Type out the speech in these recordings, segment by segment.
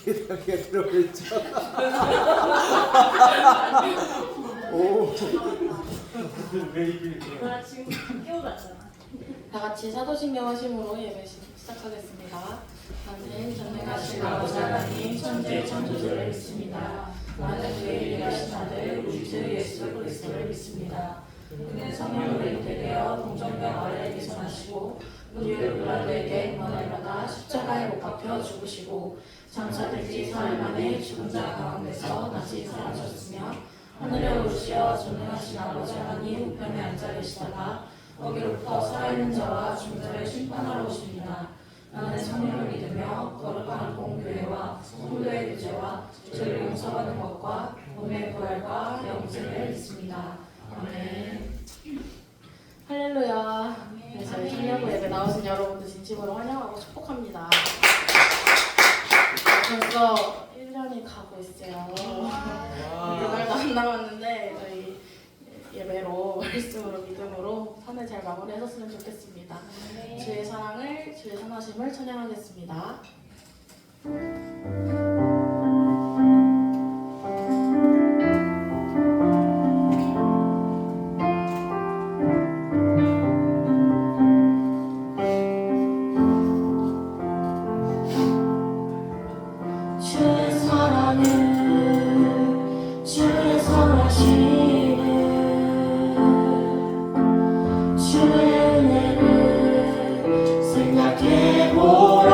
기다리게 들어있죠. 오. 나 지금 깨워놨잖아. 다 같이 사도신경 하심으로 예배 시작하겠습니다. 나는 전능하신 아버지 하나님 천지 창조주를 믿습니다. 나는 그의 일하신 아들 우리 주 예수 그리스도를 믿습니다. 그는 성령으로 잉태되어 동정녀 아래에 계셔나시고 우리를 빌라도에게 만날마다 십자가에 못 박혀 죽으시고 장사들지 사흘 만에 죽은 자 가운데서 다시 살아나셨으며 하늘에 오르시어 전능하신 아버지 하나님 우편에 앉아 계시다가 거기로부터 살아있는 자와 죽은 자를 심판하러 오십니다. 나는 성령을 믿으며 거룩한 공교회와 성도의 교제와 죄를 용서받는 것과 몸의 부활과 영생을 믿습니다. 아멘. 할렐루야. 네, 저희 청년부 예배 나오신 여러분들 진심으로 환영하고 축복합니다. 벌써 1년이 가고 있어요. 몇 달도 안 남았는데 저희 예배로 말씀으로 믿음으로 한 해 잘 마무리하셨으면 좋겠습니다. 주의 사랑을 주의 선하심을 찬양하겠습니다. 주의 사랑을 주의 선하심을 주의 은혜를 생각해보라.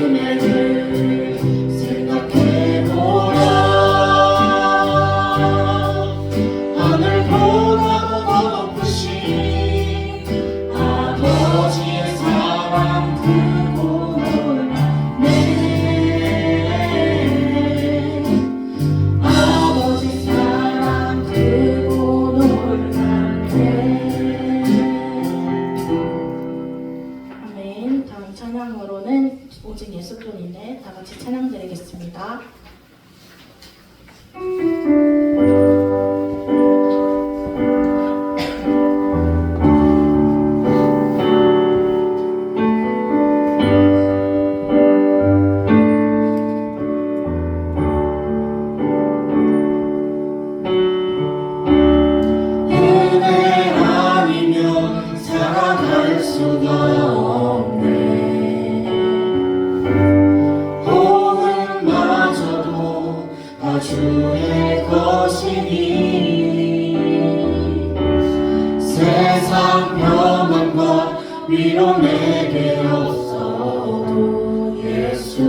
은혜를 생각해보라. 하늘보다도 더 높으신 아버지의 사랑 크고 놀랍네. 아버지 사랑 크고 놀랍네. 아멘. 다음 찬양으로는 오직 예수뿐이네 다 같이 찬양 드리겠습니다. 은혜 아니면 살아갈 수가 없네. 호흡마저도 다 주의 것이니 세상 평안과 위로 내게 없어도 예수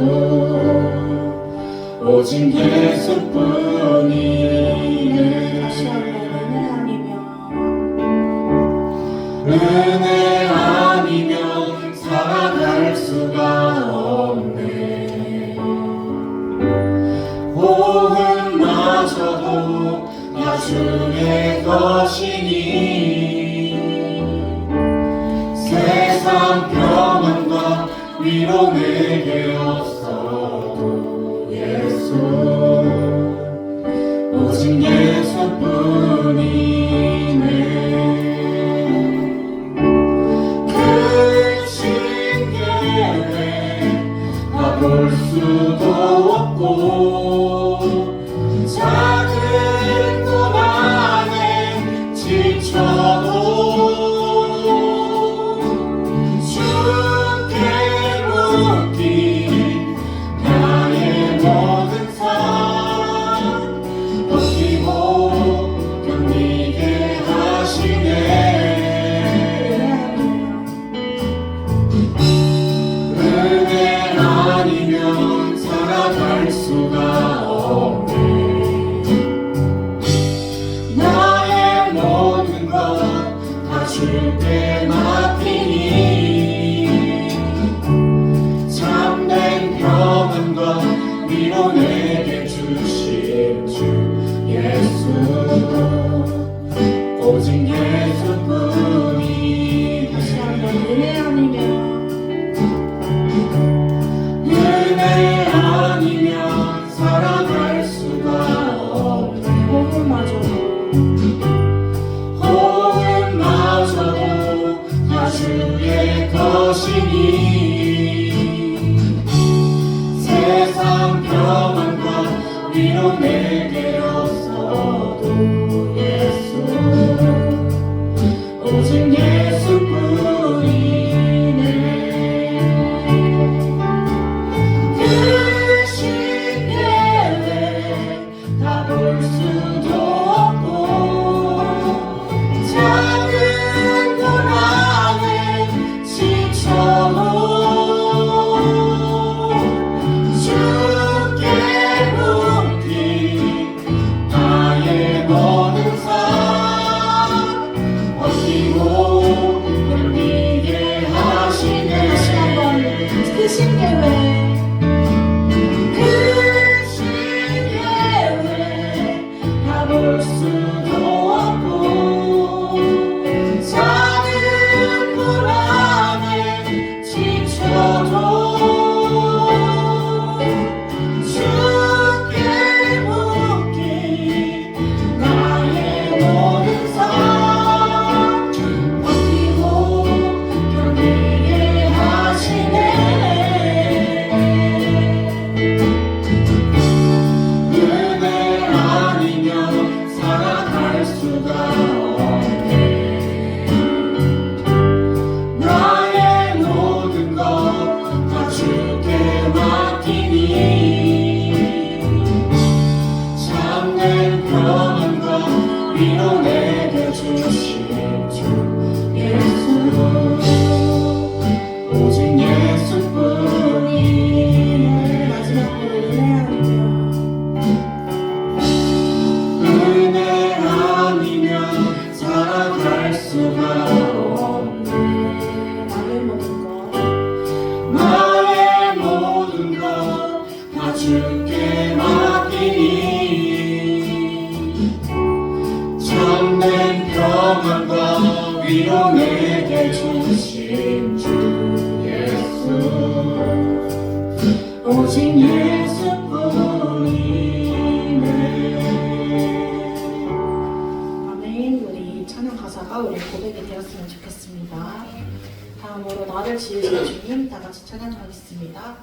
오직 예수뿐이네. 다시 한번 은혜 아니면 살아갈 수가 없네. 호흡마저도 다 주의 것이니 세상 평안과 위로 내게 없어도 예수 오직 예수뿐이네. 볼 수도 없고 작은 꿈 안에 지쳐도 주께 묻기 나의 모든 삶 버티고 견디게 하시네. 아니면 살아갈 수가 없네. 나의 모든 것 다 주께 맡기니 참된 평안과 위로 내게 주신 주 예수 오직 예수뿐이. 다시 한번 은혜 아니면 살아갈 수가 없네. 호흡마저도 다 주의 것이니 세상 평안과 위로 내게 없어도 예수 오직 예수뿐이네. 볼 수도 없고 작은 문 안에 지쳐도 주께 묻기 나의 모든 삶 버티고 견디게 하시네. 다시 한번 크신 계획 볼 수도 없고 작은 문 안에 지쳐도 주께 묻기 나의 모든 삶 버티고 견디게 하시네. 억지로 내게 주신 주 예수 오직 예수뿐이네. 아멘. 우리 찬양 가사가 우리 고백이 되었으면 좋겠습니다. 다음으로 나를 지으신 주님 다 같이 찬양하겠습니다.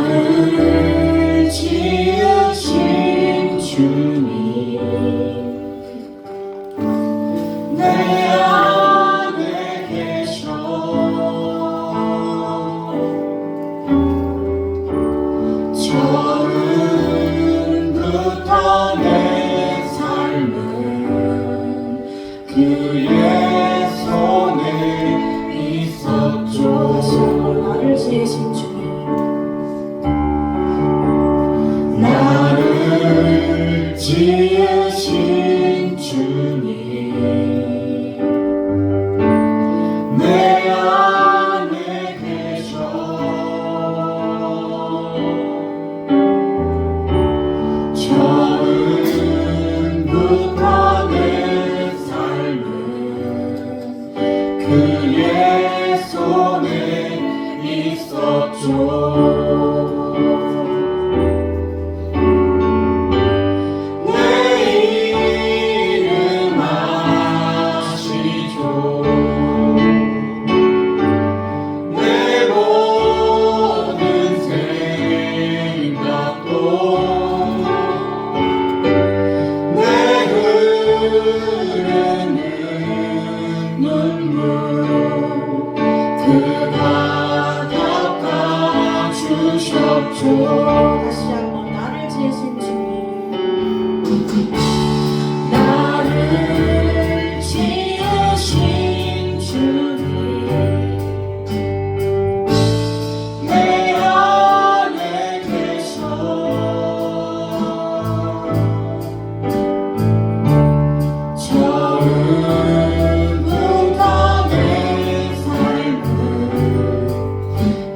나를 지으신 주님 내 안에 계셔 처음부터 내 삶은 그의 손에 있었죠. 다시 한번 나를 지으신 주님 나를 지으신 주님 내 안에 계셔 처음부터 내 삶은 그의 손에 있었죠. 그가 닦아주셨죠. 다시 한번 나를 지으신 주님 나를 지으신 주님 내 안에 계셔 처음부터 내 삶은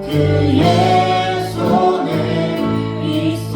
그의 손에 있어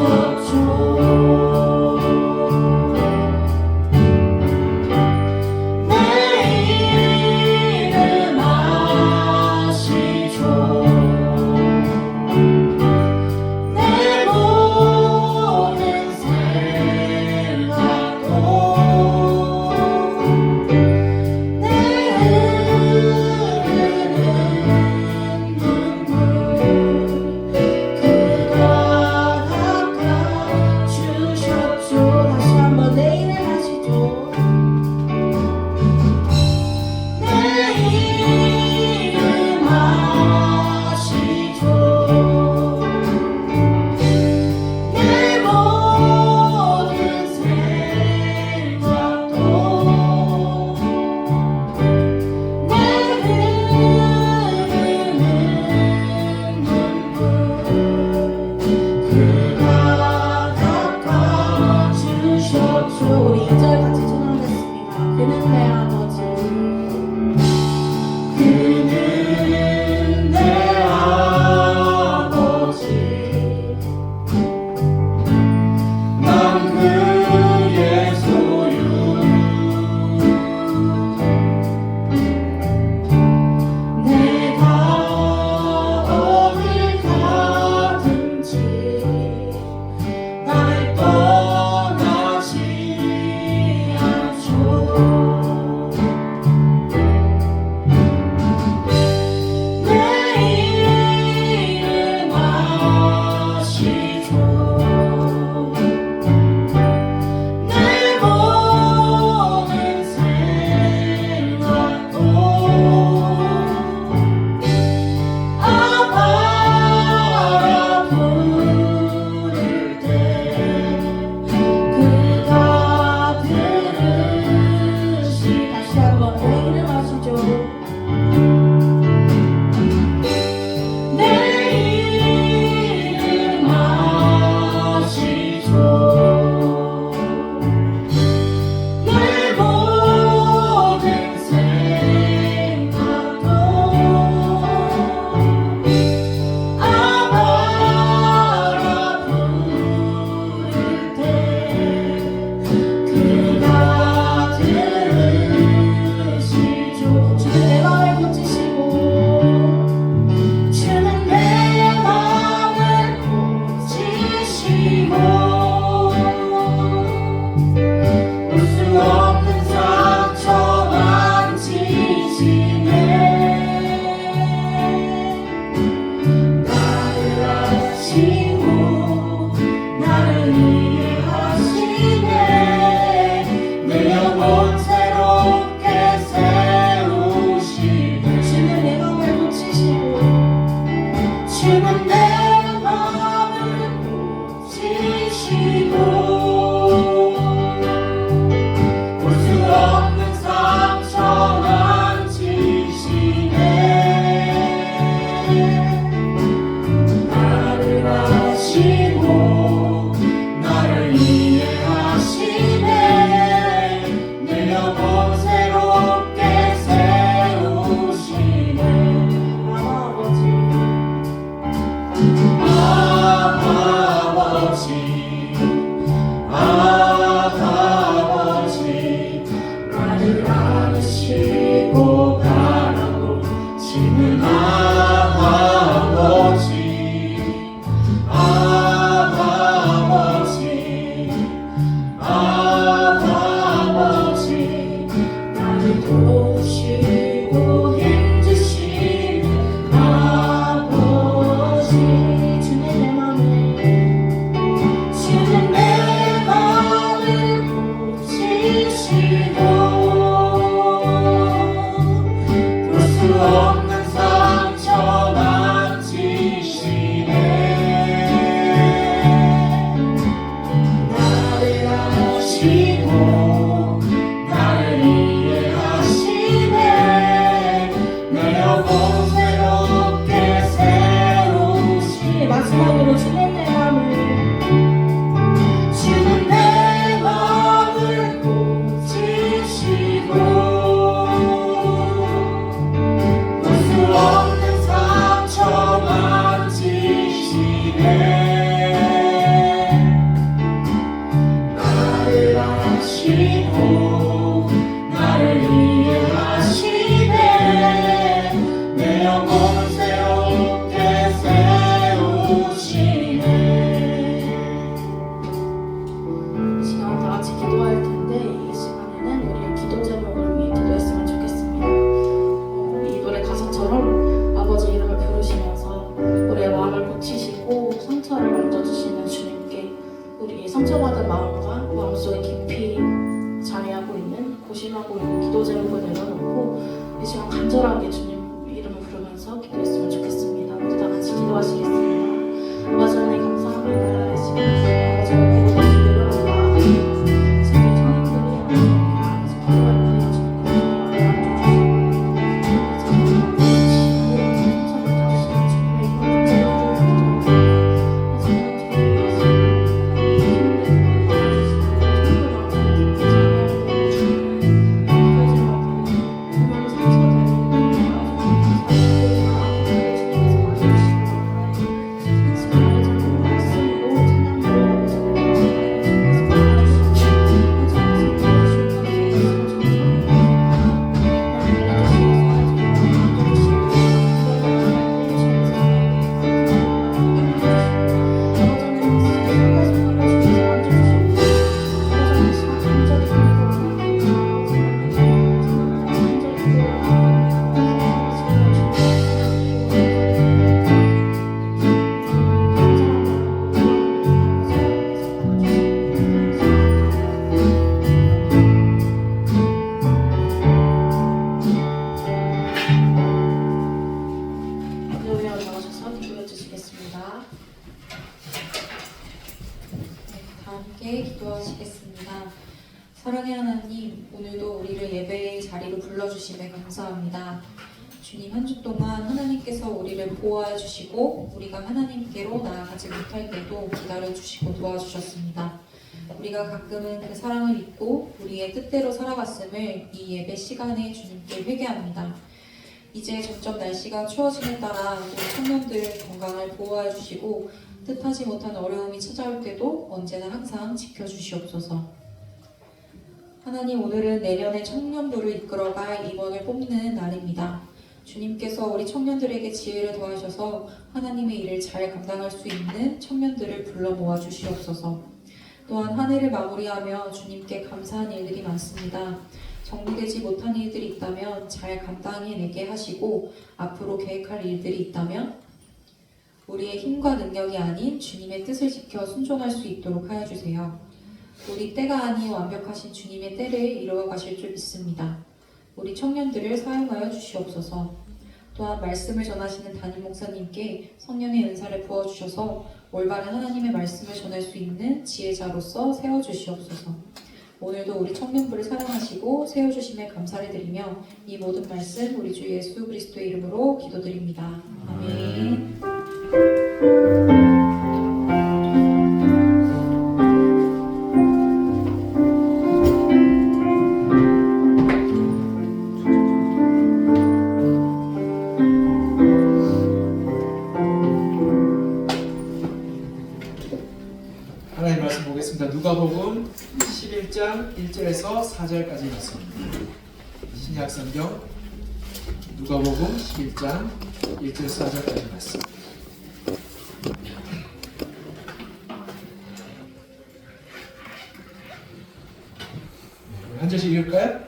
간절하게 주님 이름을 부르면서 기도했으면 좋겠습니다. 모두 다 같이 기도하시겠습니다. 아버지 하나님 감사합니다. 이 시간 아버지 기도가 주기를 생일 청년들이 아버지 기도할 때 사랑의 하나님, 오늘도 우리를 예배의 자리로 불러주심에 감사합니다. 주님, 한 주 동안 하나님께서 우리를 보호해 주시고 우리가 하나님께로 나아가지 못할 때도 기다려 주시고 도와주셨습니다. 우리가 가끔은 그 사랑을 잊고 우리의 뜻대로 살아갔음을 이 예배 시간에 주님께 회개합니다. 이제 점점 날씨가 추워짐에 따라 우리 청년들 건강을 보호해 주시고 뜻하지 못한 어려움이 찾아올 때도 언제나 항상 지켜주시옵소서. 하나님, 오늘은 내년에 청년부를 이끌어가 임원을 뽑는 날입니다. 주님께서 우리 청년들에게 지혜를 더하셔서 하나님의 일을 잘 감당할 수 있는 청년들을 불러 모아 주시옵소서. 또한 한 해를 마무리하며 주님께 감사한 일들이 많습니다. 정리되지 못한 일들이 있다면 잘 감당해내게 하시고 앞으로 계획할 일들이 있다면 우리의 힘과 능력이 아닌 주님의 뜻을 지켜 순종할 수 있도록 하여 주세요. 우리 때가 아닌 완벽하신 주님의 때를 이루어 가실 줄 믿습니다. 우리 청년들을 사용하여 주시옵소서. 또한 말씀을 전하시는 담임 목사님께 성령의 은사를 부어주셔서 올바른 하나님의 말씀을 전할 수 있는 지혜자로서 세워주시옵소서. 오늘도 우리 청년부를 사랑하시고 세워주심에 감사를 드리며 이 모든 말씀 우리 주 예수 그리스도의 이름으로 기도드립니다. 아멘. 하나님 말씀 보겠습니다. 누가복음 11장 1절에서 4절까지 말씀입니다. 신약성경 누가복음 11장 1절에서 4절까지 말씀. 한 절씩 읽을까요?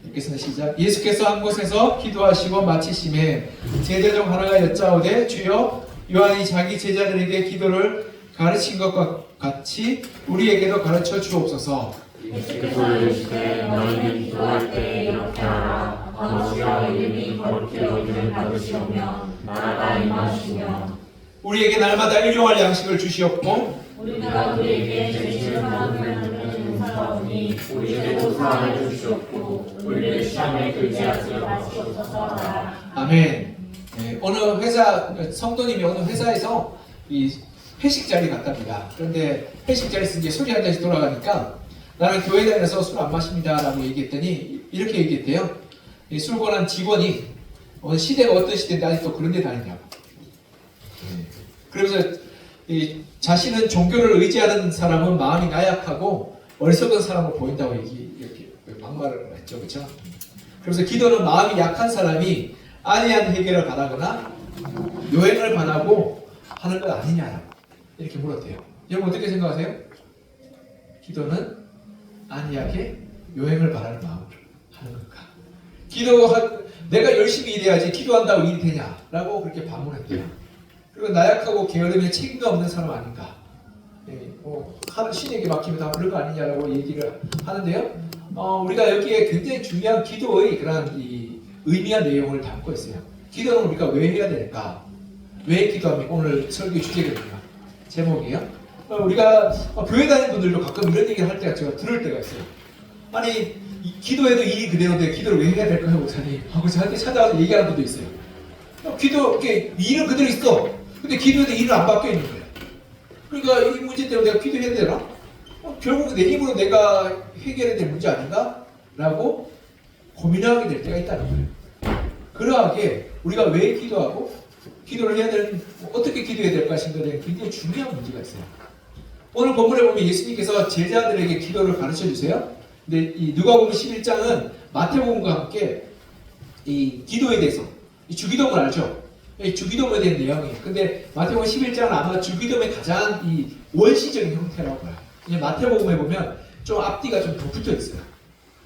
읽겠습니다. 시작. 예수께서 한 곳에서 기도하시고 마치심에 제자 중 하나가 여짜오되 주여 요한이 자기 제자들에게 기도를 가르친 것과 같이 우리에게도 가르쳐 주옵소서. 예수께서 이르시되 너희는 기도할 때 이렇게 하라. 아버지여 이름이 거룩히 여김을 받으시오며 나라가 임하시며 우리에게 날마다 일용할 양식을 주시옵고 우리가 우리에게 죄짓는 사람을 용서하오니 우리에게도 사하여 주시옵고 우리를 시험에 들지 하지 마시옵소서. 아멘. 네, 어느 회사 성도님이 어느 회사에서 이 회식 자리 갔답니다. 그런데 회식 자리에서 이제 술이 한 잔씩 돌아가니까 나는 교회 다녀서 술 안 마십니다라고 얘기했더니 이렇게 얘기했대요. 이 술 권한 직원이 시대가 어떤 시대인데 아직도 그런 데 다니냐고. 그러면서 이 자신은 종교를 의지하는 사람은 마음이 나약하고 어리석은 사람으로 보인다고 이렇게 막말을 했죠, 그렇죠? 그래서 기도는 마음이 약한 사람이 안이한 해결을 바라거나 요행을 바라고 하는 것 아니냐라고 이렇게 물었대요. 여러분 어떻게 생각하세요? 기도는 안이하게 요행을 바라는 마음으로 하는 건가? 내가 열심히 일해야지 기도한다고 일이 되냐라고 그렇게 반문했대요. 그리고 나약하고 게으름에 책임감 없는 사람 아닌가? 신에게 맡기면 다 그런 거 아니냐라고 얘기를 하는데요. 우리가 여기에 굉장히 중요한 기도의 그런 이 의미와 내용을 담고 있어요. 기도는 우리가 왜 해야 될까? 왜 기도합니까? 오늘 설교 주제거든요. 제목이에요. 우리가 교회 다니는 분들도 가끔 이런 얘기를 할 때가 제가 들을 때가 있어요. 아니 기도해도 일이 그대로인데 기도를 왜 해야 될까요, 목사님? 하고 저한테 찾아와서 얘기하는 분도 있어요. 기도 이렇게 일은 그대로 있어. 근데 기도해도 일은 안 바뀌어 있는 거예요. 그러니까 이 문제 때문에 내가 기도해야 되나? 결국 내 힘으로 내가 해결해야 될 문제 아닌가? 라고 고민하게 될 때가 있다는 거예요. 그러하게 우리가 왜 기도하고 기도를 해야 되는 어떻게 기도해야 될까 싶은 것에 굉장히 중요한 문제가 있어요. 오늘 본문에 보면 예수님께서 제자들에게 기도를 가르쳐 주세요. 근데 이 누가복음 11장은 마태복음과 함께 이 기도에 대해서 이 주기도문 알죠? 이 주기도문에 대한 내용이에요. 근데 마태복음 11장은 아마 주기도문의 가장 이 원시적인 형태라고 봐요. 그냥 마태복음에 보면 좀 앞뒤가 좀 더 붙어 있어요.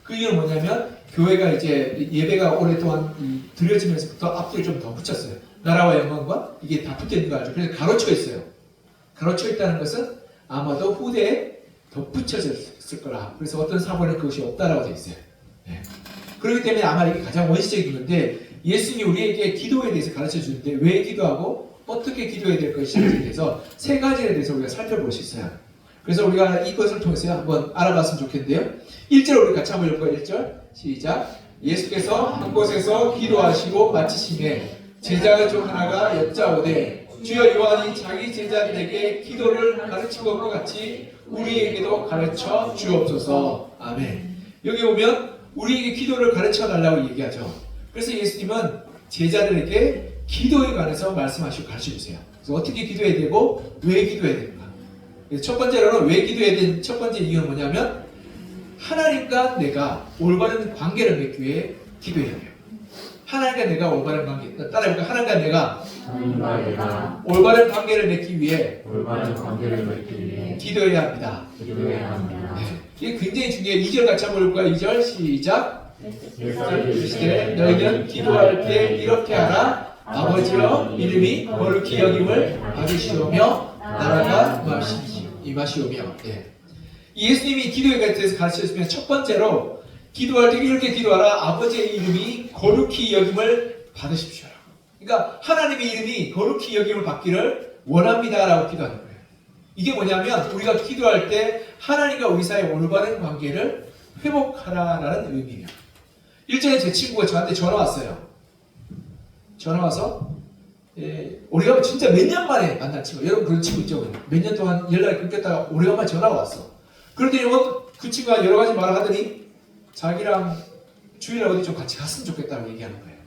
그 이유는 뭐냐면 교회가 이제 예배가 오랫동안 드려지면서부터 앞뒤를 좀 더 붙였어요. 나라와 영광과 이게 다 붙어 있는 거 알죠? 그래서 가로쳐 있어요. 가로쳐 있다는 것은 아마도 후대에 덧붙여졌을 거라. 그래서 어떤 사본에 그것이 없다라고 되어 있어요. 네. 그렇기 때문에 아마 이게 가장 원시적인 건데 예수님이 우리에게 기도에 대해서 가르쳐 주는데 왜 기도하고 어떻게 기도해야 될 것인지에 대해서 세 가지에 대해서 우리가 살펴볼 수 있어요. 그래서 우리가 이것을 통해서 한번 알아봤으면 좋겠는데요. 1절 우리 같이 한번 읽어볼까요? 1절 시작. 예수께서 한 곳에서 기도하시고 마치심에 제자 중 하나가 여짜오되 주여 요한이 자기 제자들에게 기도를 가르친 것과 같이 우리에게도 가르쳐 주옵소서. 아멘. 여기 보면 우리에게 기도를 가르쳐 달라고 얘기하죠. 그래서 예수님은 제자들에게 기도에 관해서 말씀하시고 가르쳐 주세요. 그래서 어떻게 기도해야 되고 왜 기도해야 되는가. 첫 번째로는 왜 기도해야 되는 첫 번째 이유는 뭐냐면 하나님과 내가 올바른 관계를 맺기 위해 기도해야 돼요. 하나님과 내가 올바른 관계, 따라해볼까? 하나님과 내가 올바른 관계를 맺기 위해 기도해야 합니다. 네. 이게 굉장히 중요해요. 2절 같이 한번 읽을까요? 2절 시작. 이르시되 너희는 기도할 때 이렇게 하라. 아버지여 이름이 거룩히 여김을 받으시오며 나라가 임하시오며. 네. 예수님이 기도에 대해서 가르쳐주시면 첫 번째로 기도할 때 이렇게 기도하라. 아버지의 이름이 거룩히 여김을 받으십시오. 그러니까 하나님의 이름이 거룩히 여김을 받기를 원합니다라고 기도하는 거예요. 이게 뭐냐면 우리가 기도할 때 하나님과 우리 사이의 올바른 관계를 회복하라라는 의미예요. 일전에 제 친구가 저한테 전화 왔어요. 전화 와서 우리가 진짜 몇 년 만에 만난 친구. 여러분 그런 친구 있죠? 몇 년 동안 연락이 끊겼다가 오래간만에 전화가 왔어. 그런데 그 친구가 여러 가지 말을 하더니 자기랑 주일날 어디 좀 같이 갔으면 좋겠다고 얘기하는 거예요.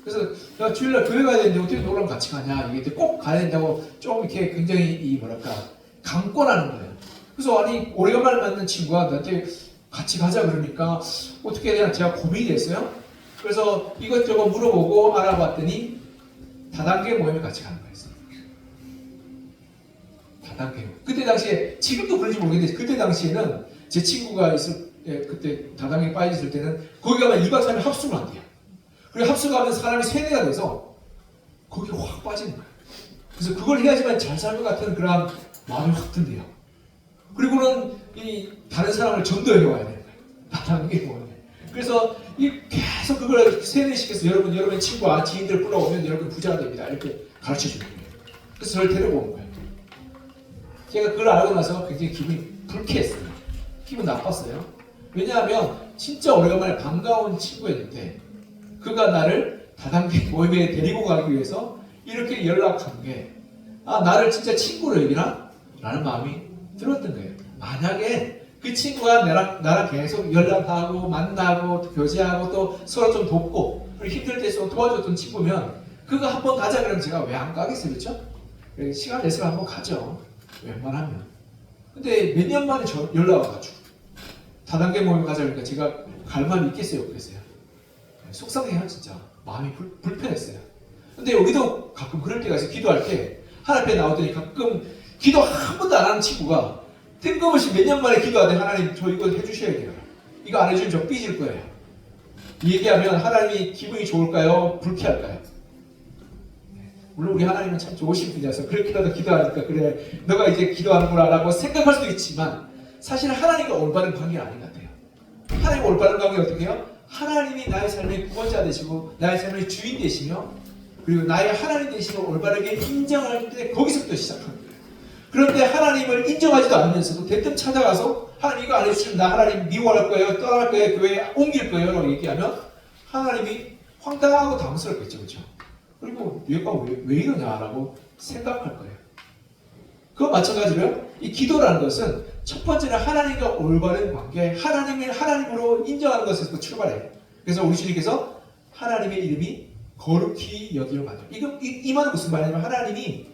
그래서 내가 주일날 교회 가야 되는데 어떻게 너랑 같이 가냐. 이게 꼭 가야 된다고 좀 이렇게 굉장히 강권하는 거예요. 그래서 아니 오래간만에 만난 친구가 나한테 같이 가자 그러니까 어떻게 해야 되나 제가 고민이 됐어요. 그래서 이것저것 물어보고 알아봤더니 다단계 모임에 같이 가는 거였어요. 다단계. 그때 당시에 지금도 그런지 모르겠는데 그때 당시에는 제 친구가 그때 다단계 빠져있을 때는 거기 가면 2박 3일 합숙을 한대요. 그리고 합숙하면 사람이 세뇌가 돼서 거기 확 빠지는 거예요. 그래서 그걸 해야지만 잘 살 것 같은 그런 마음이 확 든대요. 그리고는 이 다른 사람을 전도해 와야 되는 거예요. 다단계 모임에. 그래서 계속 그걸 세뇌시켜서 여러분의 친구와 지인들 불러오면 여러분 부자가 됩니다. 이렇게 가르쳐 주는 거예요. 그래서 저를 데려오는 거예요. 제가 그걸 알고 나서 굉장히 기분이 불쾌했어요. 기분 나빴어요. 왜냐하면 진짜 오래간만에 반가운 친구였는데 그가 나를 다단계 모임에 데리고 가기 위해서 이렇게 연락한 게 나를 진짜 친구로 여기나? 라는 마음이 들었던 거예요. 만약에 그 친구가 나랑 계속 연락하고 만나고 또 교제하고 또 서로 좀 돕고 그리고 힘들 때 좀 도와줬던 친구면 그거 한번 가자 그러면 제가 왜 안 가겠어요, 그렇죠? 시간 내서 한번 가죠. 웬만하면. 근데 몇 년 만에 연락 와가지고 다단계 모임 가자 그러니까 제가 갈 마음이 있겠어요, 없겠어요? 속상해요, 진짜. 마음이 불편했어요. 근데 우리도 가끔 그럴 때가 있어요. 기도할 때 하나님 앞에 나오더니 가끔 기도 한 번도 안 하는 친구가 뜬금없이 몇 년 만에 기도하되 하나님 저 이거 해주셔야 돼요. 이거 안 해주면 저 삐질 거예요. 얘기하면 하나님이 기분이 좋을까요? 불쾌할까요? 물론 우리 하나님은 참 좋으신 분이라서 그렇게라도 기도하니까 그래 너가 이제 기도하는구나 라고 생각할 수도 있지만 사실은 하나님과 올바른 관계는 아닌 것 같아요. 하나님과 올바른 관계는 어떻게 해요? 하나님이 나의 삶의 구원자 되시고 나의 삶의 주인 되시며 그리고 나의 하나님 되시고 올바르게 인정할 때 거기서부터 시작하는 거예요. 그런데 하나님을 인정하지도 않으면서도 대뜸 찾아가서 하나님 이거 안 해주시면 나 하나님 미워할 거예요, 떠날 거예요, 교회에 옮길 거예요 라고 얘기하면 하나님이 황당하고 당황스럽겠죠. 그렇죠? 그리고 얘가 왜 이러냐라고 생각할 거예요. 그와 마찬가지로 이 기도라는 것은 첫 번째는 하나님과 올바른 관계, 하나님을 하나님으로 인정하는 것에서 출발해요. 그래서 우리 주님께서 하나님의 이름이 거룩히 여기로 만들어. 이 말은 무슨 말이냐면 하나님이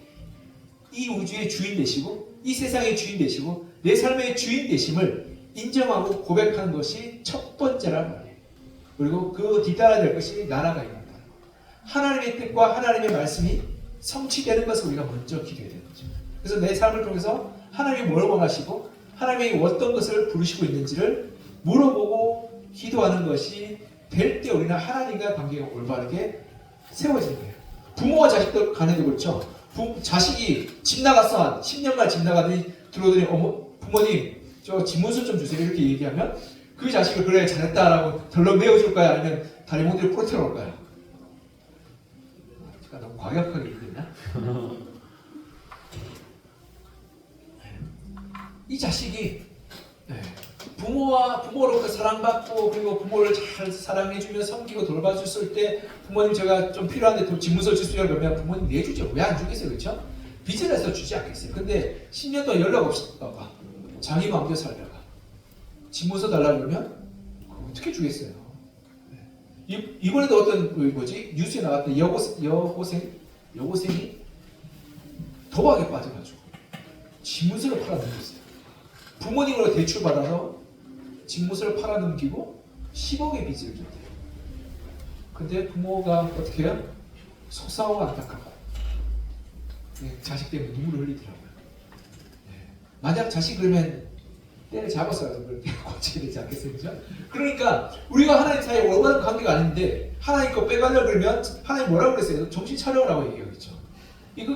이 우주의 주인 되시고 이 세상의 주인 되시고 내 삶의 주인 되심을 인정하고 고백하는 것이 첫 번째란 말이에요. 그리고 그 뒤따라야 될 것이 나라가 있는 거예요. 하나님의 뜻과 하나님의 말씀이 성취되는 것을 우리가 먼저 기도해야 되는 거죠. 그래서 내 삶을 통해서 하나님이 뭘 원하시고 하나님이 어떤 것을 부르시고 있는지를 물어보고 기도하는 것이 될 때 우리는 하나님과 관계가 올바르게 세워지는 거예요. 부모와 자식도 간에도 그렇죠. 자식이 집 나갔어. 한 10년간 집 나가더니 들어오더니 부모님 저 집문서 좀 주세요 이렇게 얘기하면 그 자식을 그래 잘했다라고 덜렁 메워줄 거야 아니면 다리 몽둥이를 부러뜨려 놓을 거야. 제가 너무 과격하게 얘기했나? 이 자식이 부모로부터 사랑받고 그리고 부모를 잘 사랑해주며 섬기고 돌봐줬을 때 부모님 제가 좀 필요한데 집문서 주세요 그러면 부모님 내주죠. 왜 안 주겠어요? 그렇죠? 빚을 내서 주지 않겠어요. 근데 10년 동안 연락 없었다가 자기 마음대로 살다가 집문서 달라고 그러면 어떻게 주겠어요? 이번에도 어떤 뉴스에 나왔던 여고생이 도박에 빠져가지고 집문서를 팔아넘겼어요. 부모님으로 대출받아서 집무서를 팔아넘기고 10억의 빚을 줬대요. 근데 부모가 어떻게 해요? 속상하고 안타깝고 자식 때문에 눈물을 흘리더라고요. 만약 자식 그러면 때를 잡았어요. 그걸 고치게 되지 않겠어요? 그죠? 그러니까 우리가 하나님 사이에 원하는 관계가 아닌데 하나님 거 빼가려고 그러면 하나님 뭐라고 그랬어요? 정신 차려라고 얘기하겠죠.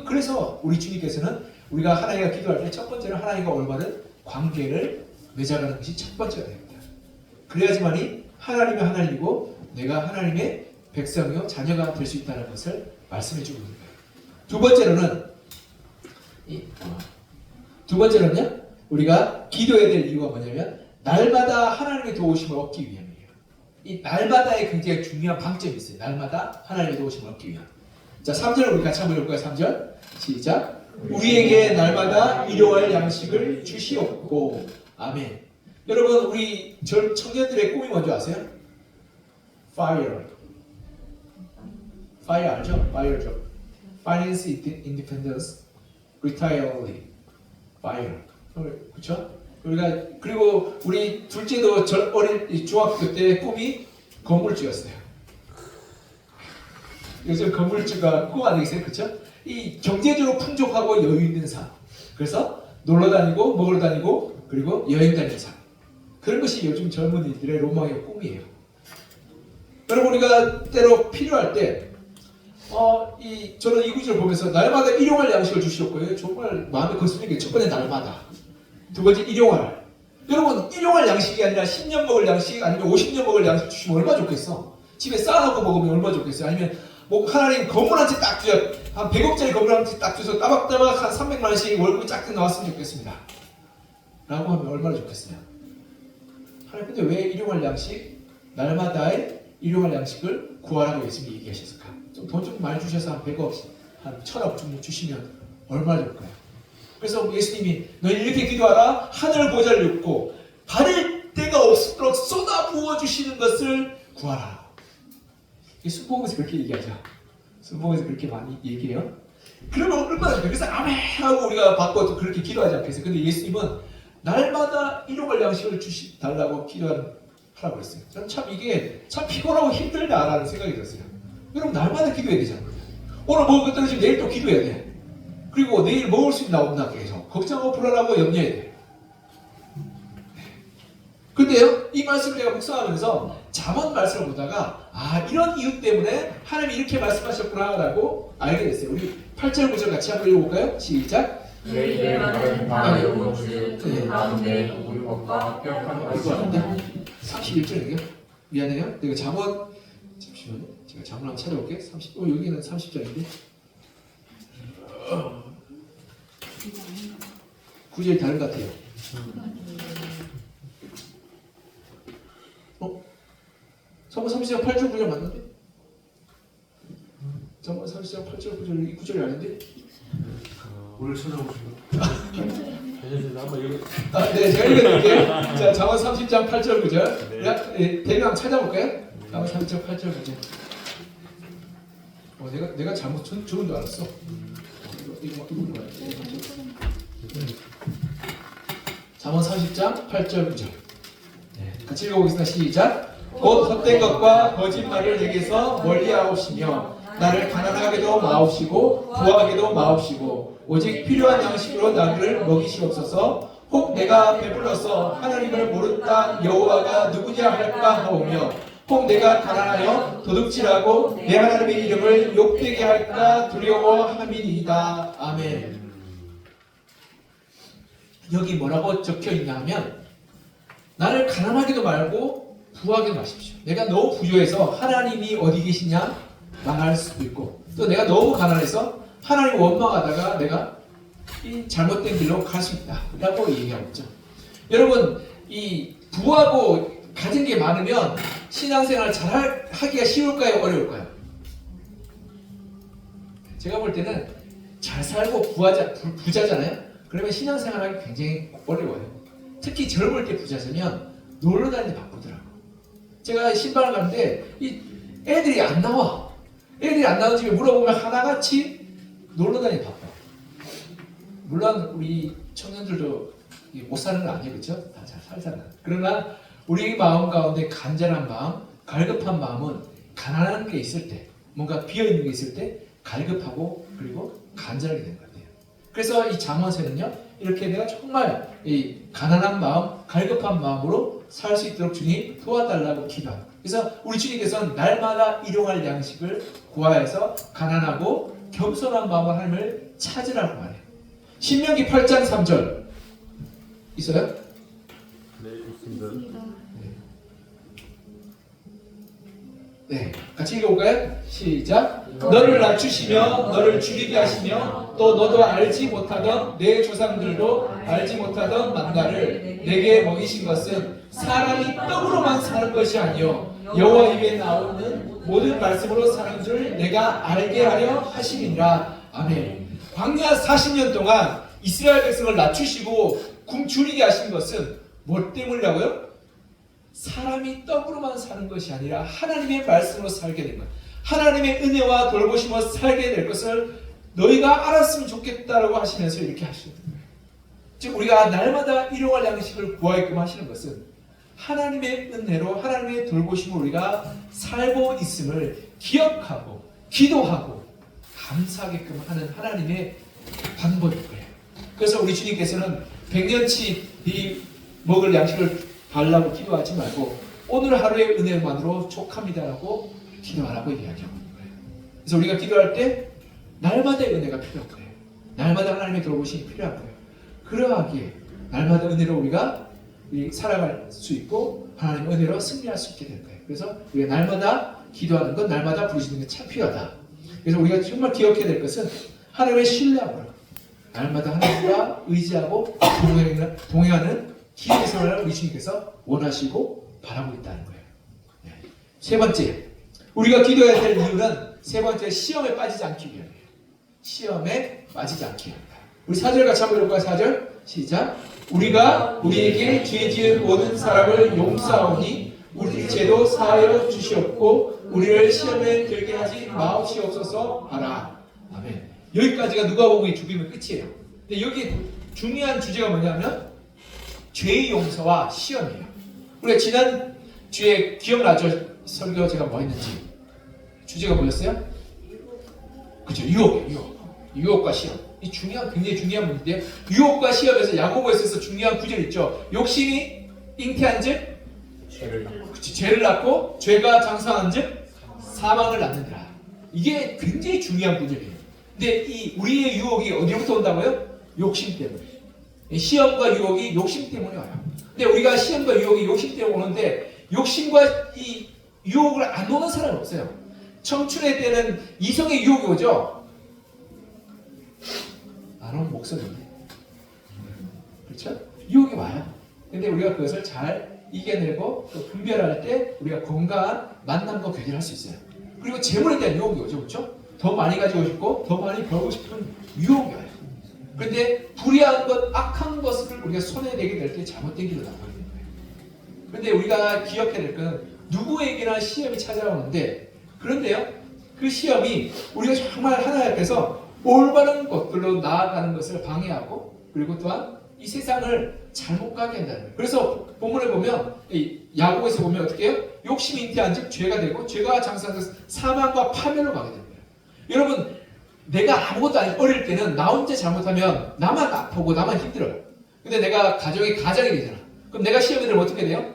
그래서 우리 주님께서는 우리가 하나님과 기도할 때 첫 번째는 하나님과 올바른 관계를 맺어가는 것이 첫 번째가 됩니다. 그래야지만이 하나님의 하나님이고 내가 하나님의 백성이요 자녀가 될 수 있다는 것을 말씀해 주고 있는 거예요. 두 번째로는요 우리가 기도해야 될 이유가 뭐냐면 날마다 하나님의 도우심을 얻기 위함이에요. 이 날마다에 굉장히 중요한 방점이 있어요. 날마다 하나님의 도우심을 얻기 위함. 자 3절 우리 같이 한번 읽을까요? 3절 시작. 우리에게 날마다 일용할 양식을 주시옵고 아멘. 여러분 우리 청년들의 꿈이 뭔지 아세요? Fire 알죠? Fire죠. Finance Independence, Retire Early. Fire. 그렇죠? 그리고 우리 둘째도 어린 중학교 때 꿈이 건물주였어요. 요즘 건물주가 꿈 아니겠어요? 그렇죠? 이 경제적으로 풍족하고 여유 있는 삶. 그래서 놀러 다니고 먹으러 다니고 그리고 여행 다니는 삶. 그런 것이 요즘 젊은이들의 로망의 꿈이에요. 여러분 우리가 때로 필요할 때 저는 이 구절을 보면서 날마다 일용할 양식을 주시옵고요. 정말 마음에 거스르는 게 첫 번째 날마다. 두 번째 일용할. 여러분 일용할 양식이 아니라 10년 먹을 양식 아니면 50년 먹을 양식 주시면 얼마나 좋겠어. 집에 쌓아놓고 먹으면 얼마나 좋겠어요. 아니면 뭐 하나님 건물 한 채 딱 주셔. 한 100억짜리 건물 한 채 딱 주셔서 따박따박 한 300만 원씩 월급이 쫙 나왔으면 좋겠습니다. 라고 하면 얼마나 좋겠어요. 하나님 근데 왜 일용할 양식, 날마다의 일용할 양식을 구하라고 예수님이 얘기하셨을까? 돈 좀 많이 주셔서 한 100억, 한 1000억 정도 주시면 얼마나 좋을까요? 그래서 예수님이 너희 이렇게 기도하라. 하늘 보좌를 눕고 받을 데가 없도록 쏟아 부어주시는 것을 구하라. 순복음에서 그렇게 얘기하죠. 순복음에서 그렇게 많이 얘기해요. 그러면 얼마나 좋을까요? 그래서 아멘 하고 우리가 받고 그렇게 기도하지 않겠어요? 근데 예수님은 날마다 일용할 양식을 달라고 기도하라고 했어요. 저는 참 이게 참 피곤하고 힘들다라는 생각이 들었어요. 여러분 날마다 기도해야 되잖아요. 오늘 먹을 것 떨어지면 내일 또 기도해야 돼. 그리고 내일 먹을 수 있나 없나 계속 걱정하고 불안하고 염려해야 돼. 근데요 이 말씀을 제가 묵상하면서 잠언 말씀을 보다가 이런 이유 때문에 하나님이 이렇게 말씀하셨구나 라고 알게 됐어요. 우리 8절 9절 같이 한번 읽어볼까요? 시작. 너희의 말은 다 여호와의 그 가운데 우리 것과 합격한 것이 없나니 31절이에요. 미안해요. 내가 잠언 잠시만요. 제가 잠언 한번 찾아볼게. 30. 여기는 30절인데. 구절이 다른 것 같아요. 잠언 30장 8절 9절 맞는데? 잠언 30장 8절 9절 이 구절이 아닌데? 오늘 찾아보시면 한번 읽어. 네, 제가 읽어드릴게요. 자, 잠언 30장 8절 9절. 네. 대강 찾아볼까요? 잠언 30장 8절 9절. 내가 잘못 좋은 줄 알았어. 이거 뭐야? 잠언 30장 8절 9절. 같이 읽어보겠습니다. 시작. 곧 헛된 것과 거짓말을 내게서 멀리하옵시며 나를 가난하게도 마옵시고 부하게도 마옵시고 오직 필요한 양식으로 나를 먹이시옵소서. 혹 내가 배불러서 하나님을 모른다 여호와가 누구냐 할까 하오며 혹 내가 가난하여 도둑질하고 내 하나님의 이름을 욕되게 할까 두려워함이니이다. 아멘. 여기 뭐라고 적혀 있냐 하면 나를 가난하게도 말고 부하게도 마십시오. 내가 너무 부유해서 하나님이 어디 계시냐 말할 수도 있고 또 내가 너무 가난해서 하나님 원망하다가 내가 이 잘못된 길로 갈 수 있다 라고 얘기하고 있죠. 여러분 이 부하고 가진 게 많으면 신앙생활 잘 하기가 쉬울까요? 어려울까요? 제가 볼 때는 잘 살고 부자잖아요. 그러면 신앙생활 하기 굉장히 어려워요. 특히 젊을 때 부자시면 놀러 다니는 데 바쁘더라고. 제가 신방을 가는데 이 애들이 안 나와. 애들이 안 나오는 집에 물어보면 하나같이 놀러 다니는 데 바빠. 물론 우리 청년들도 못 사는 건 아니에요. 그렇죠? 다 잘 살잖아. 그러나 우리 마음 가운데 간절한 마음, 갈급한 마음은 가난한 게 있을 때, 뭔가 비어있는 게 있을 때 갈급하고 그리고 간절하게 되는 것 같아요. 그래서 이 잠언서는요, 이렇게 내가 정말 이 가난한 마음, 갈급한 마음으로 살 수 있도록 주님 도와달라고 기도합니다. 그래서 우리 주님께서는 날마다 일용할 양식을 구하여서 가난하고 겸손한 마음으로 하나님을 찾으라고 말해요. 신명기 8장 3절 있어요? 네, 있습니다. 네, 같이 읽어볼까요? 시작. 너를 낮추시며 너를 줄이게 하시며 또 너도 알지 못하던 내 조상들도 알지 못하던 만나를 내게 먹이신 것은 사람이 떡으로만 사는 것이 아니요 여호와 입에 나오는 모든 말씀으로 사는 줄 내가 알게 하려 하심이니라. 아멘. 광야 40년 동안 이스라엘 백성을 낮추시고 줄이게 하신 것은 뭐 때문이라고요? 사람이 떡으로만 사는 것이 아니라 하나님의 말씀으로 살게 된 것, 하나님의 은혜와 돌보심으로 살게 될 것을 너희가 알았으면 좋겠다라고 하시면서 이렇게 하시는 거예요. 즉 우리가 날마다 일용할 양식을 구하게끔 하시는 것은 하나님의 은혜로 하나님의 돌보심으로 우리가 살고 있음을 기억하고 기도하고 감사하게끔 하는 하나님의 방법일 거예요. 그래서 우리 주님께서는 100년치 이 먹을 양식을 달라고 기도하지 말고 오늘 하루의 은혜만으로 족합니다라고 기도하라고 이야기하고 있는 거예요. 그래서 우리가 기도할 때 날마다의 은혜가 필요한 거예요. 날마다 하나님의 돌보심이 필요한 거예요. 그러하기에 날마다 은혜로 우리가 살아갈 수 있고 하나님의 은혜로 승리할 수 있게 될 거예요. 그래서 우리가 날마다 기도하는 것, 날마다 부르시는 게 참 필요하다. 그래서 우리가 정말 기억해야 될 것은 하나님의 신뢰함으로 날마다 하나님과 의지하고 동행하는 기도의 생활을 우리 주님께서 원하시고 바라고 있다는 거예요. 네. 세 번째, 우리가 기도해야 될 이유는 세 번째, 시험에 빠지지 않기 위함이에요. 시험에 빠지지 않기 위함이다. 우리 4절 같이 한번 읽을까요? 4절 시작. 우리가 우리에게 죄 지은 모든 사람을 용서하오니 우리 죄도 사하여 주시옵고 우리를 시험에 들게 하지 마옵시옵소서 하라. 아멘. 여기까지가 누가복음의 주기면 끝이에요. 근데 여기 중요한 주제가 뭐냐면 죄의 용서와 시험이에요. 우리가 지난 주에 기억나죠? 설교 제가 뭐 했는지. 주제가 뭐였어요? 그죠? 유혹과 시험. 이 굉장히 중요한 문제인데요. 유혹과 시험에서 야고보에서 중요한 구절 있죠. 욕심이 잉태한 즉 죄를 낳고 죄가 장성한 즉 사망을 낳는다. 이게 굉장히 중요한 구절이에요. 근데 이 우리의 유혹이 어디로부터 온다고요? 욕심 때문에. 시험과 유혹이 욕심 때문에 와요. 근데 우리가 시험과 유혹이 욕심 때문에 오는데 욕심과 이 유혹을 안 오는 사람은 없어요. 청춘의 때는 이성의 유혹이 오죠. 나는 목소리인데, 그렇죠? 유혹이 와요. 근데 우리가 그것을 잘 이겨내고 또 분별할 때 우리가 건강한 만남과 교제를 할 수 있어요. 그리고 재물에 대한 유혹이 오죠, 그렇죠? 더 많이 가지고 싶고 더 많이 벌고 싶은 유혹이 와요. 그런데 불의한 것, 악한 것을 우리가 손에 내게 될 때 잘못된 길로 나가게 되는 거예요. 그런데 우리가 기억해야 될 것은 누구에게나 시험이 찾아오는데, 그런데요, 그 시험이 우리가 정말 하나님 앞에서 올바른 것들로 나아가는 것을 방해하고, 그리고 또한 이 세상을 잘못 가게 한다는 거예요. 그래서 본문에 보면, 이 야고보에서 보면 어떻게 해요? 욕심이 잉태한 즉 죄가 되고, 죄가 장사한 것은 사망과 파멸로 가게 되는 거예요. 여러분, 내가 아무것도 아니고 어릴 때는 나 혼자 잘못하면 나만 아프고 나만 힘들어요. 근데 내가 가정이 되잖아. 그럼 내가 시험에 들면 어떻게 돼요?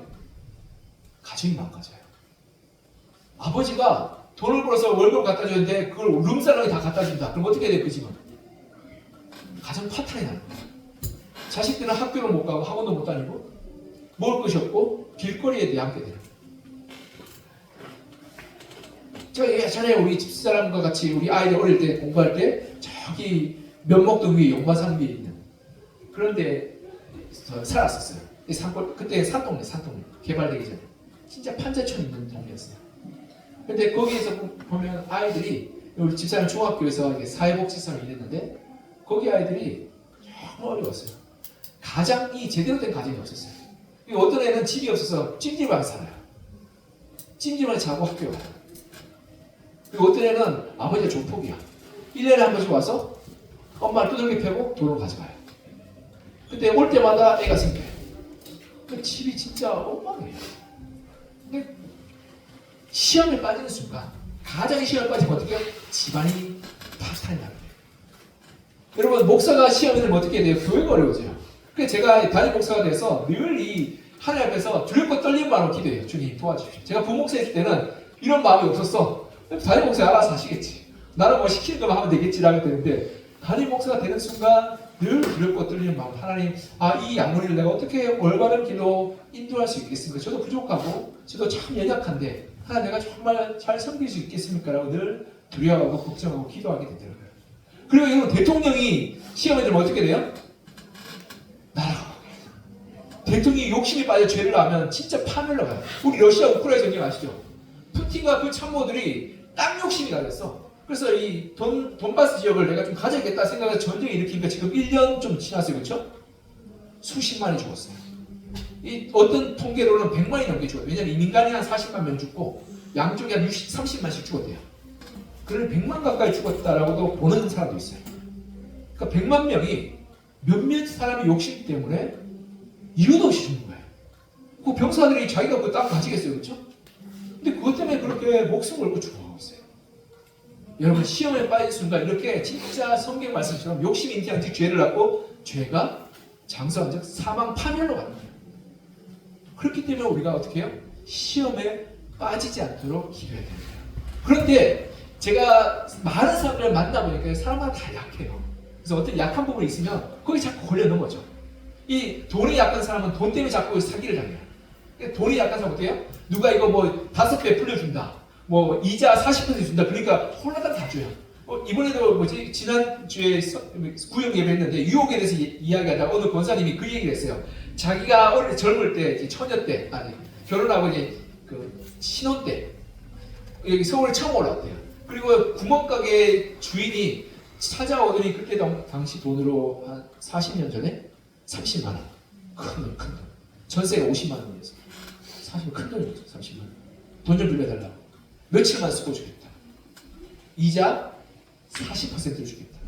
가정이 망가져요. 아버지가 돈을 벌어서 월급 갖다 주는데 그걸 룸사롱에 다 갖다 준다. 그럼 어떻게 돼요, 그 집은? 가정 파탄이 나는 거예요. 자식들은 학교를 못 가고 학원도 못 다니고 먹을 것이 없고 길거리에 앉게 돼요. 제가 예전에 우리 집사람과 같이 우리 아이들 어릴 때 공부할 때 저기 면목동 위에 용마산비에 있는 그런데 살았었어요. 그때 산동네 개발되기 전에 진짜 판자촌 있는 동네였어요. 근데 거기에서 보면 아이들이 우리 집사람 중학교에서 사회복지사로 일했는데 거기 아이들이 정말 어려웠어요. 가장이 제대로 된 가정이 없었어요. 어떤 애는 집이 없어서 찜질방에 살아요. 찜질방에 자고 학교에 와요. 그리고 어떤 애는 아버지가 조폭이야. 1년에 한 번씩 와서 엄마를 두들겨 패고 돈을 가져가요. 근데 올 때마다 애가 생겨요. 그 집이 진짜 엉망이에요. 근데 시험에 빠지는 순간, 가장이 시험에 빠지면 어떻게 해요? 집안이 파탄이 나요. 여러분, 목사가 시험에 들면 어떻게 돼요? 교회가 어려워져요. 그래서 제가 담임 목사가 돼서 늘 이 하나님 앞에서 두렵고 떨리는 마음으로 기도해요. 주님 도와주십시오. 제가 부목사였을 때는 이런 마음이 없었어. 담임 목사가 알아서 하시겠지. 나는 뭐 시키는 것만 하면 되겠지라고 되는데, 담임 목사가 되는 순간 늘 두렵고 떨리는 마음. 하나님, 이 양무리를 내가 어떻게 올바른 길로 인도할 수 있겠습니까? 저도 부족하고 저도 참 연약한데 하나님 내가 정말 잘 섬길 수 있겠습니까? 라고 늘 두려워하고 걱정하고 기도하게 되더라고요. 그리고 여러분, 대통령이 시험에 들면 어떻게 돼요? 날아가요. 대통령이 욕심에 빠져 죄를 하면 진짜 파멸로 가요. 우리 러시아 우크라이나 전쟁 아시죠? 푸틴과 그 참모들이 땅 욕심이 나겠어. 그래서 이 돈바스 지역을 내가 좀 가져야겠다 생각해서 전쟁을 일으키니까 지금 1년 좀 지났어요. 그렇죠? 수십만이 죽었어요. 이 어떤 통계로는 100만이 넘게 죽어요. 왜냐하면 이 민간이 한 40만 명 죽고 양쪽이 한 30만씩 죽었대요. 그걸 100만 가까이 죽었다라고도 보는 사람도 있어요. 그러니까 100만 명이 몇몇 사람의 욕심 때문에 이유도 없이 죽는 거예요. 그 병사들이 자기가 그 땅 가지겠어요. 그렇죠? 근데 그것 때문에 그렇게 목숨을 걸고 죽어가고 있어요. 여러분, 시험에 빠진 순간 이렇게 진짜 성경 말씀처럼 욕심이 잉태한 즉 죄를 낳고 죄가 장사한 즉 사망 파멸로 가는 거예요. 그렇기 때문에 우리가 어떻게 해요? 시험에 빠지지 않도록 기도해야 됩니다. 그런데 제가 많은 사람들을 만나보니까 사람마다 다 약해요. 그래서 어떤 약한 부분이 있으면 거기 자꾸 걸려 넘어져. 이 돈이 약한 사람은 돈 때문에 자꾸 사기를 당해요. 돈이 약한 사람은 어떻게 해요? 누가 이거 뭐 5배 풀려준다. 뭐 이자 40% 준다. 그러니까 홀라당 다 줘요. 이번에도 지난주에 구역 예배했는데 유혹에 대해서 이야기하다가 어느 권사님이 그 얘기를 했어요. 자기가 젊을 때, 처녀 때, 결혼하고 이제 그 신혼 때 여기 서울에 처음 올라왔대요. 그리고 구멍가게 주인이 찾아오더니 그때 당시 돈으로 한 40년 전에 30만 원. 큰 돈. 전세가 50만 원이었어. 사실 큰 돈이었죠. 30만 원. 돈 좀 빌려달라고. 며칠만 쓰고 주겠다. 이자 40%를 주겠다.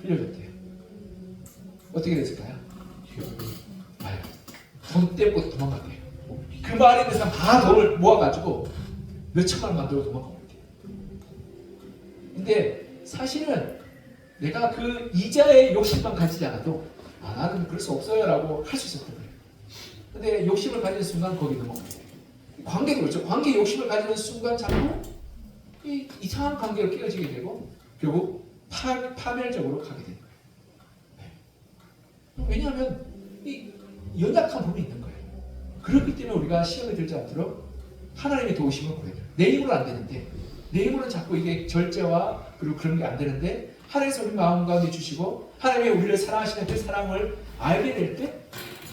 빌려줬대요. 어떻게 됐을까요? 돈 때문에 도망갔대요. 그 마을에 있는 사람 다 돈을 모아가지고 몇 천만 원 만들고 도망가고 있대요. 근데 사실은 내가 그 이자의 욕심만 가지지 않아도 나는 그럴 수 없어요 라고 할 수 있었던 거예요. 근데 욕심을 가지는 순간 거기 넘어가요. 관계도 그렇죠. 관계 욕심을 가지는 순간 자꾸 이 이상한 관계로 깨어지게 되고 결국 파멸적으로 가게 되는 거예요. 네. 왜냐하면 이 연약한 부분이 있는 거예요. 그렇기 때문에 우리가 시험에 들지 않도록 하나님의 도우심을 구해야 돼요. 내 힘으로 안 되는데, 내 힘으로는 자꾸 이게 절제와 그리고 그런 게 안 되는데, 하나님께서 우리 마음 가운데 주시고 하나님이 우리를 사랑하시는 그 사랑을 알게 될 때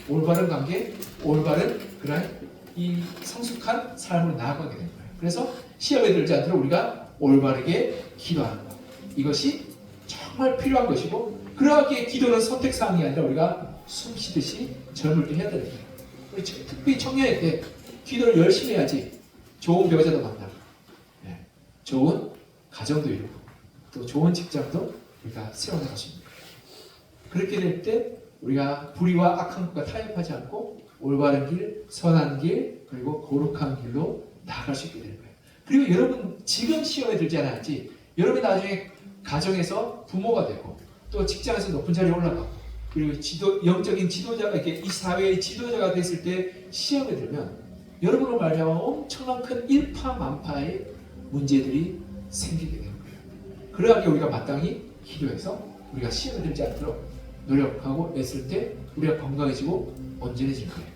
올바른 관계, 올바른 그런 이 성숙한 삶으로 나아가게 되는 거예요. 그래서 시험에 들지 않도록 우리가 올바르게 기도하는 것, 이것이 정말 필요한 것이고, 그러하기에 기도는 선택사항이 아니라 우리가 숨쉬듯이 젊을 때 해야 되는 거예요. 우리 특히 청년일 때 기도를 열심히 해야지 좋은 배우자도 만나고, 좋은 가정도 이루고, 또 좋은 직장도 우리가 세워나갈 수 있는 거예요. 그렇게 될 때 우리가 불의와 악한 것과 타협하지 않고 올바른 길, 선한 길, 그리고 거룩한 길로 나아갈 수 있게 되는 거예요. 그리고 여러분 지금 시험에 들지 않았지, 여러분이 나중에 가정에서 부모가 되고 또 직장에서 높은 자리에 올라가고, 그리고 영적인 지도자가 이렇게 이 사회의 지도자가 됐을 때 시험에 들면 여러분으로 말미암아 엄청난 큰 일파만파의 문제들이 생기게 되는 거예요. 그러하기에 우리가 마땅히 기도해서 우리가 시험에 들지 않도록 노력하고 애쓸 때 우리가 건강해지고 온전해질 거예요.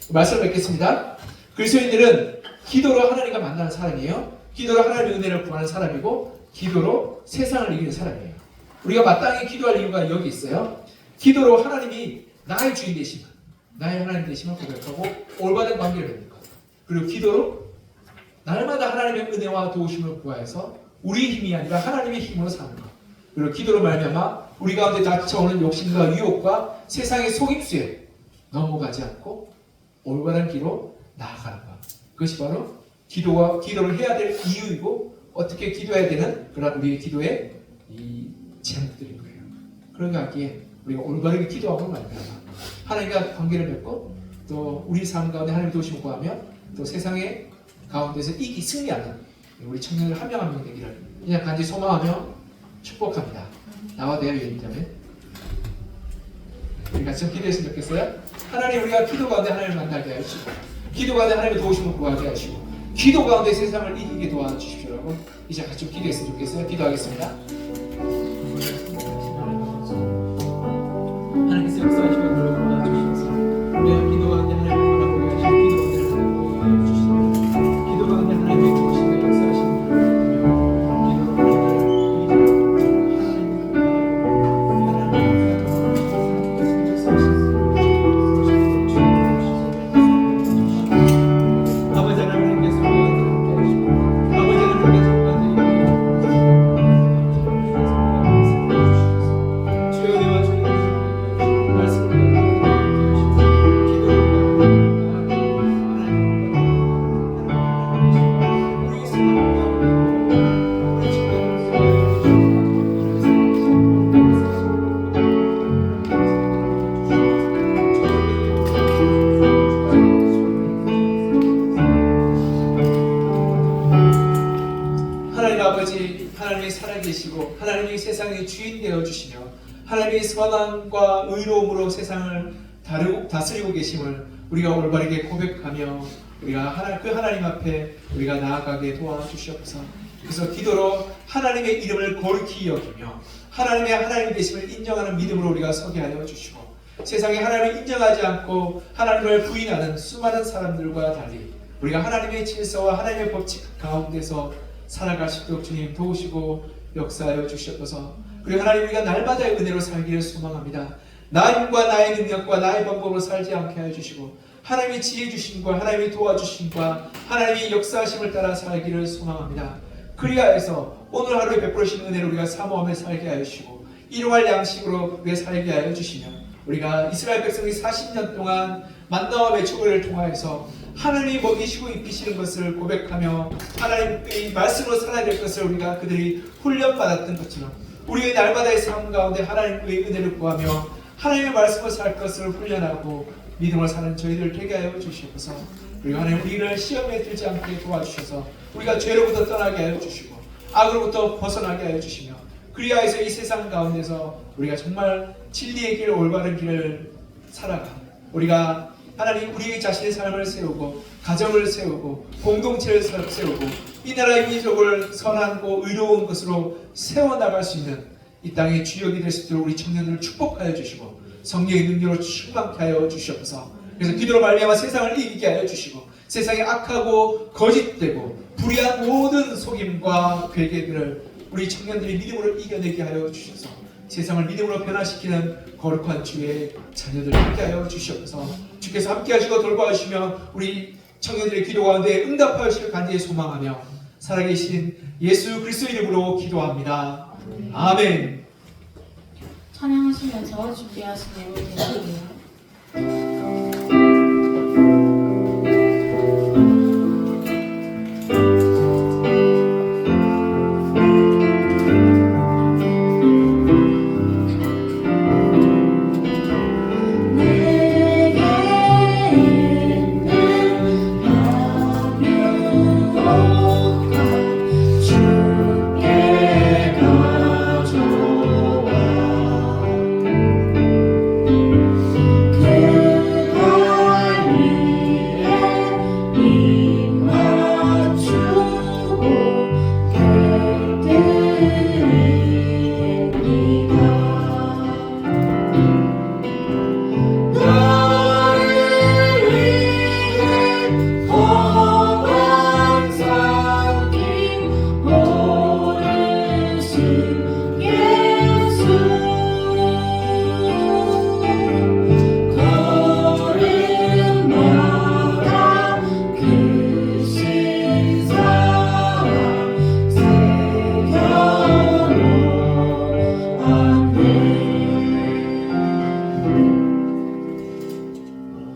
말씀을 맺겠습니다. 그리스도인들은 기도로 하나님과 만나는 사람이에요. 기도로 하나님의 은혜를 구하는 사람이고, 기도로 세상을 이기는 사람이에요. 우리가 마땅히 기도할 이유가 여기 있어요. 기도로 하나님이 나의 주인 되심을, 나의 하나님 되심을 고백하고 올바른 관계를 맺는 것. 그리고 기도로 날마다 하나님의 은혜와 도우심을 구하여서 우리의 힘이 아니라 하나님의 힘으로 사는 것. 그리고 기도로 말미암아 우리 가운데 닥쳐오는 욕심과 유혹과 세상의 속임수에 넘어가지 않고 올바른 길로 나아가는 것. 그것이 바로 기도를 해야 될 이유이고, 어떻게 기도해야 되는 그런 우리의 기도의 이 제목들인 거예요. 그런가 하기에 우리가 올바르게 기도하고 말미암아 하나님과 관계를 맺고, 또 우리 삶 가운데 하나님의 도우심을 구하며 또 세상의 가운데서 승리하는 우리 청년들 한 명 한 명 되기를 그냥 간절히 소망하며 축복합니다. 나와 대하여 예언자면 우리 같이 좀 기도했으면 좋겠어요. 하나님, 우리가 기도 가운데 하나님을 만나게 하시고, 기도 가운데 하나님의 도우심을 구하게 하시고, 기도 가운데 세상을 이기게 도와주십시오라고 이제 같이 좀 기도했으면 좋겠어요. 기도하겠습니다. 하나님께서 역사하시고 그를 도와주시옵소서. 우리가 기도 가운데 하나님을 바라보게 하시고, 기도 가운데 하나님을 도와주시옵소서. 기도 가운데 하나님의 도우심과 역사하시는 하나님이 세상의 주인 되어 주시며, 하나님의 선함과 의로움으로 세상을 다스리고 계심을 우리가 올바르게 고백하며 우리가 그 하나님 앞에 우리가 나아가게 도와주시옵소서. 그래서 기도로 하나님의 이름을 거룩히 여기며 하나님의 하나님 되심을 인정하는 믿음으로 우리가 서게 하여 주시고, 세상에 하나님을 인정하지 않고 하나님을 부인하는 수많은 사람들과 달리 우리가 하나님의 질서와 하나님의 법칙 가운데서 살아갈 수 있도록 주님 도우시고 역사하여 주시옵소서. 그리고 하나님, 우리가 날마다의 은혜로 살기를 소망합니다. 나의 힘과 나의 능력과 나의 방법으로 살지 않게 하여 주시고, 하나님의 지혜 주심과 하나님의 도와주심과 하나님의 역사하심을 따라 살기를 소망합니다. 그리하여서 오늘 하루에 베풀으신 은혜를 우리가 사모하며 살게 하여 주시고, 일용할 양식으로 우리가 살게 하여 주시며, 우리가 이스라엘 백성이 40년 동안 만나와 매초를 통하여서 하나님이 먹이시고 입히시는 것을 고백하며 하나님의 말씀으로 살아야 될 것을 우리가 그들이 훈련받았던 것처럼, 우리의 날마다의 삶 가운데 하나님의 은혜를 구하며 하나님의 말씀으로 살 것을 훈련하고 믿음으로 사는 저희들 되게 하여 주시옵소서. 그리고 하나님, 우리를 시험에 들지 않게 도와주셔서 우리가 죄로부터 떠나게 하여 주시고 악으로부터 벗어나게 하여 주시며, 그리하여서 이 세상 가운데서 우리가 정말 진리의 길, 올바른 길을 살아가 우리가 하나님 우리 자신의 삶을 세우고 가정을 세우고 공동체를 세우고 이 나라의 민족을 선하고 의로운 것으로 세워나갈 수 있는 이 땅의 주역이 될 수 있도록 우리 청년들을 축복하여 주시고 성령의 능력으로 충만케 하여 주시옵소서. 그래서 기도로 말미암아 세상을 이기게 하여 주시고 세상에 악하고 거짓되고 불의한 모든 속임과 괴계들을 우리 청년들이 믿음으로 이겨내게 하여 주셔서 세상을 믿음으로 변화시키는 거룩한 주의 자녀들 함께 하여 주시옵소서. 주께서 함께 하시고 돌보아주시며 우리 청년들의 기도 가운데 응답하여 주실 간절히 소망하며 살아계신 예수 그리스도 이름으로 기도합니다. 아멘. 찬양하시면서 준비하신 예물 드릴게요.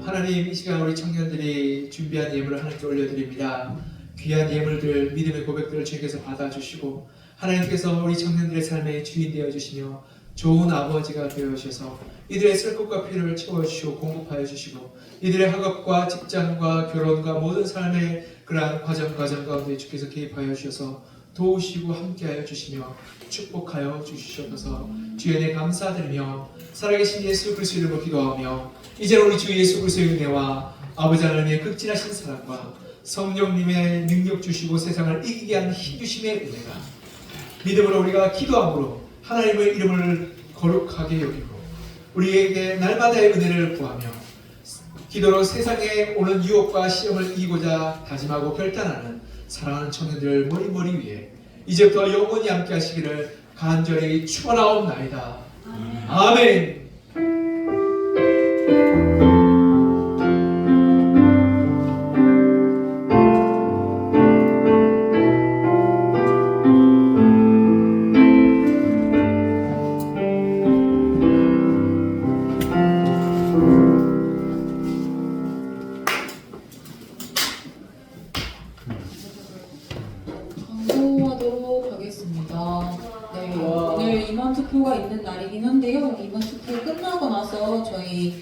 하나님, 이 시간 우리 청년들이 준비한 예물을 하나님께 올려드립니다. 귀한 예물들, 믿음의 고백들을 주님께서 받아주시고 하나님께서 우리 청년들의 삶의 주인 되어주시며 좋은 아버지가 되어주셔서 이들의 쓸 것과 필요를 채워주시고 공급하여 주시고 이들의 학업과 직장과 결혼과 모든 삶의 그러한 과정 가운데 주께서 개입하여 주셔서 도우시고 함께하여 주시며 축복하여 주시옵소서. 주의 은혜 감사드리며 살아계신 예수 그리스도 이름으로 기도하며 이제 우리 주 예수 그리스도의 은혜와 아버지 하나님의 극진하신 사랑과 성령님의 능력 주시고 세상을 이기게 하는 힘 주심의 은혜가 믿음으로 우리가 기도함으로 하나님의 이름을 거룩하게 여기고 우리에게 날마다의 은혜를 구하며 기도로 세상에 오는 유혹과 시험을 이기고자 다짐하고 결단하는 사랑하는 청년들 머리 위에 이제부터 영원히 함께 하시기를 간절히 축원하옵나이다. 아멘. 광고하도록 하겠습니다. 네, 오늘 임원 투표가 있는 날이긴 한데요. 임원 투표 끝나고 나서 저희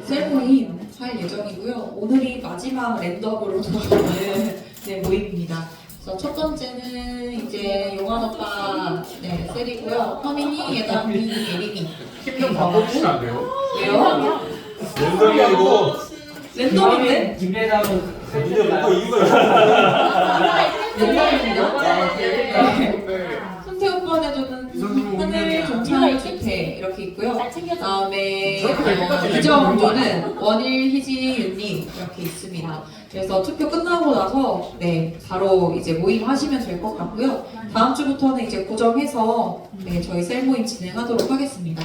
셀모임 할 예정이고요. 오늘이 마지막 랜덤으로 돌아가는 모임입니다. 그래서 첫 번째는 이제 용환 오빠 셀이고요. 허민이, 예담이, 예림이. 팀좀 바꿔주시면 안 돼요? 왜요? 랜덤이 아니고 랜덤인데? 김대담은 근데 뭔가 이유가 있어. 랜덤입니다. 손태 오빠네저는 하늘 종찬 주태 이렇게 있고요. 잘 챙겨줘. 다음에 이정조는 원일 희지 윤님 이렇게 있습니다. 그래서 투표 끝나고 나서 바로 이제 모임 하시면 될 것 같고요. 다음 주부터는 이제 고정해서 저희 셀 모임 진행하도록 하겠습니다.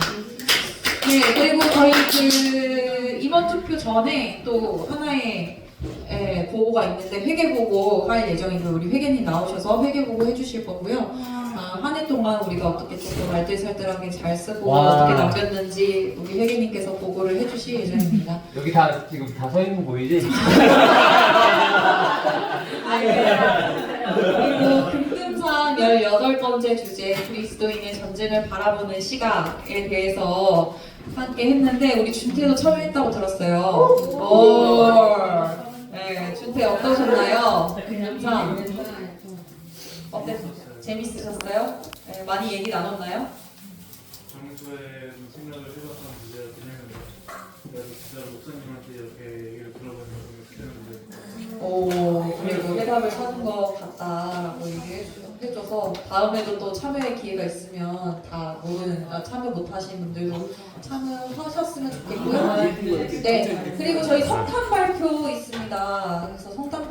그리고 저희 이번 투표 전에 또 하나의 보고가 있는데 회계보고 할 예정이고요. 우리 회계님 나오셔서 회계보고 해주실 거고요. 한 해 동안 우리가 어떻게 조금 알뜰살뜰하게 잘 쓰고 어떻게 남겼는지 우리 회계님께서 보고를 해주실 예정입니다. 여기 다 지금 다 서 있는 거 보이지? 그리고 금등산 18번째 주제 그리스도인의 전쟁을 바라보는 시각에 대해서 함께 했는데 우리 준태도 참여했다고 들었어요. 준태 어떠셨나요? 금등산 어땠어요? 재밌으셨어요? 많이 얘기 나눴나요? 평소에 생각을 해봤던 문제가 그냥 그래도 진짜 목사님한테 이렇게 얘기를 들어보면 되는데 그리고 보답을 사는 것 같다라고 얘기해줘서 다음에도 또 참여의 기회가 있으면 다 모르는 참여 못하신 분들도 참여하셨으면 좋겠고요. 네, 그리고 저희 성탄 발표 있습니다. 그래서 성탄